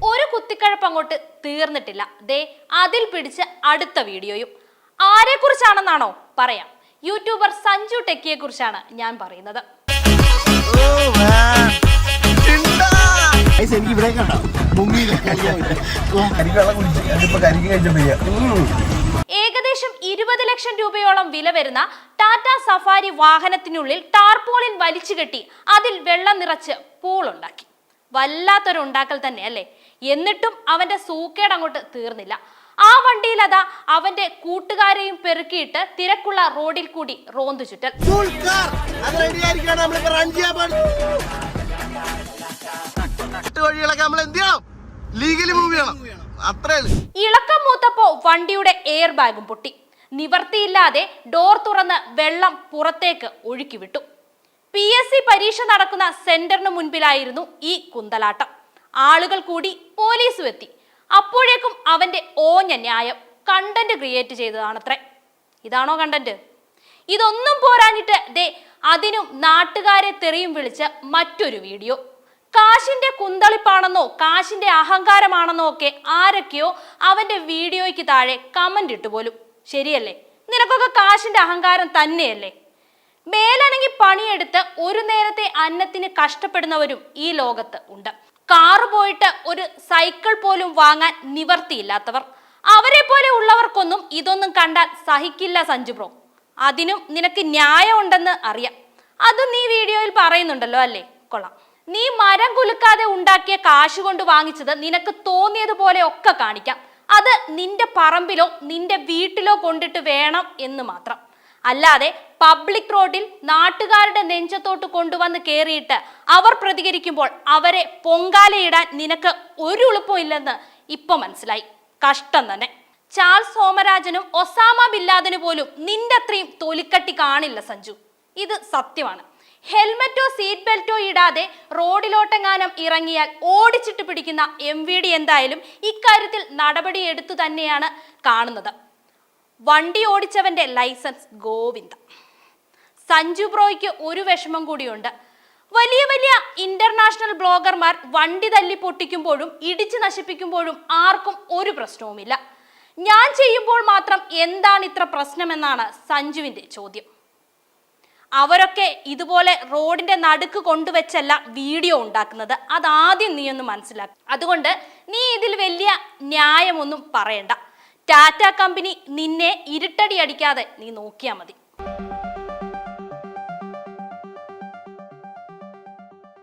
ഒരു കുത്തിക്കഴപ്പ് അങ്ങോട്ട് തീർന്നിട്ടില്ല. ദേ അതിൽ പിടിച്ച് അടുത്ത വീഡിയോയും. ആരെ കുറിച്ചാണെന്നാണോ? പറയാം. യൂട്യൂബർ സഞ്ജു ടെക്കിയെ കുറിച്ചാണ് ഞാൻ പറയുന്നത്. ഏകദേശം 20 ലക്ഷം രൂപയോളം വില വരുന്ന ടാറ്റ സഫാരി വാഹനത്തിനുള്ളിൽ ടാർപോളിൻ വലിച്ചു കെട്ടി അതിൽ വെള്ളം നിറച്ച് പൂളുണ്ടാക്കി. വല്ലാത്തൊരു ഉണ്ടാക്കൽ തന്നെ അല്ലേ? എന്നിട്ടും അവന്റെ സൂക്കേട് അങ്ങോട്ട് തീർന്നില്ല. ആ വണ്ടിയിൽ അതാ അവന്റെ കൂട്ടുകാരെയും പെറുക്കിയിട്ട് തിരക്കുള്ള റോഡിൽ കൂടി റോന്തു ചുറ്റൽ. ഇളക്കം മൂത്തപ്പോ വണ്ടിയുടെ എയർ ബാഗും പൊട്ടി. നിവർത്തിയില്ലാതെ ഡോർ തുറന്ന് വെള്ളം പുറത്തേക്ക് ഒഴുക്കി വിട്ടു. PSC പരീക്ഷ നടക്കുന്ന സെന്ററിന് മുൻപിലായിരുന്നു ഈ കുന്തലാട്ടം. ആളുകൾ കൂടി, പോലീസും എത്തി. അപ്പോഴേക്കും അവന്റെ ഓഞ്ഞ ന്യായം കണ്ടന്റ് ക്രിയേറ്റ് ചെയ്തതാണത്രേ. ഇതാണോ കണ്ടന്റ്? ഇതൊന്നും പോരാഞ്ഞിട്ട് ദേ അതിനും നാട്ടുകാരെ തെറിയും വിളിച്ച് മറ്റൊരു വീഡിയോ. കാശിന്റെ കുന്തളിപ്പാണെന്നോ കാശിന്റെ അഹങ്കാരമാണെന്നോ ഒക്കെ ആരൊക്കെയോ അവന്റെ വീഡിയോയ്ക്ക് താഴെ കമന്റ് ഇട്ടു പോലും. ശരിയല്ലേ? നിനക്കൊക്കെ കാശിന്റെ അഹങ്കാരം തന്നെയല്ലേ? മേലനങ്ങി പണിയെടുത്ത് ഒരു നേരത്തെ അന്നത്തിന് കഷ്ടപ്പെടുന്നവരും ഈ ലോകത്ത് ഉണ്ട്. കാറ് പോയിട്ട് ഒരു സൈക്കിൾ പോലും വാങ്ങാൻ നിവർത്തിയില്ലാത്തവർ. അവരെ പോലെ ഉള്ളവർക്കൊന്നും ഇതൊന്നും കണ്ടാൽ സഹിക്കില്ല സഞ്ജു ബ്രോ. അതിനും നിനക്ക് ന്യായം ഉണ്ടെന്ന് അറിയാം. അത് നീ വീഡിയോയിൽ പറയുന്നുണ്ടല്ലോ അല്ലേ? കൊള്ളാം. നീ മരം കുലുക്കാതെ ഉണ്ടാക്കിയ കാശ് കൊണ്ട് വാങ്ങിച്ചത് നിനക്ക് തോന്നിയതുപോലെ ഒക്കെ കാണിക്കാം. അത് നിന്റെ പറമ്പിലോ നിന്റെ വീട്ടിലോ കൊണ്ടിട്ട് വേണം എന്ന് മാത്രം. അല്ലാതെ പബ്ലിക് റോഡിൽ നാട്ടുകാരുടെ നെഞ്ചത്തോട്ട് കൊണ്ടുവന്ന് കയറിയിട്ട് അവർ പ്രതികരിക്കുമ്പോൾ അവരെ പൊങ്കാലയിടാൻ നിനക്ക് ഒരു എളുപ്പവും ഇല്ലെന്ന് ഇപ്പൊ മനസ്സിലായി. കഷ്ടം തന്നെ. ചാൾസ് സോമരാജനും ഒസാമ ബില്ലാദിന് പോലും നിന്റെ അത്രയും തൊലിക്കട്ടി കാണില്ല സഞ്ജു. ഇത് സത്യമാണ്. ഹെൽമറ്റോ സീറ്റ് ബെൽറ്റോ ഇടാതെ റോഡിലോട്ടെങ്ങാനും ഇറങ്ങിയാൽ ഓടിച്ചിട്ട് പിടിക്കുന്ന MVD എന്തായാലും ഇക്കാര്യത്തിൽ നടപടി എടുത്തു തന്നെയാണ് കാണുന്നത്. വണ്ടി ഓടിച്ചവന്റെ ലൈസൻസ് ഗോവിന്ദ. സഞ്ജു ബ്രോയ്ക്ക് ഒരു വിഷമം കൂടിയുണ്ട്. വലിയ വലിയ ഇന്റർനാഷണൽ ബ്ലോഗർമാർ വണ്ടി തല്ലി പൊട്ടിക്കുമ്പോഴും ഇടിച്ചു നശിപ്പിക്കുമ്പോഴും ആർക്കും ഒരു പ്രശ്നവുമില്ല. ഞാൻ ചെയ്യുമ്പോൾ മാത്രം എന്താണ് ഇത്ര പ്രശ്നമെന്നാണ് സഞ്ജുവിന്റെ ചോദ്യം. അവരൊക്കെ ഇതുപോലെ റോഡിന്റെ നടുക്ക് കൊണ്ടുവച്ചല്ല വീഡിയോ ഉണ്ടാക്കുന്നത്. അതാദ്യം നീ ഒന്ന് മനസ്സിലാക്കുക. അതുകൊണ്ട് നീ ഇതിൽ വലിയ ന്യായമൊന്നും പറയണ്ട. ടാറ്റ കമ്പനി നിന്നെ ഇരുട്ടടി അടിക്കാതെ നീ നോക്കിയാൽ മതി.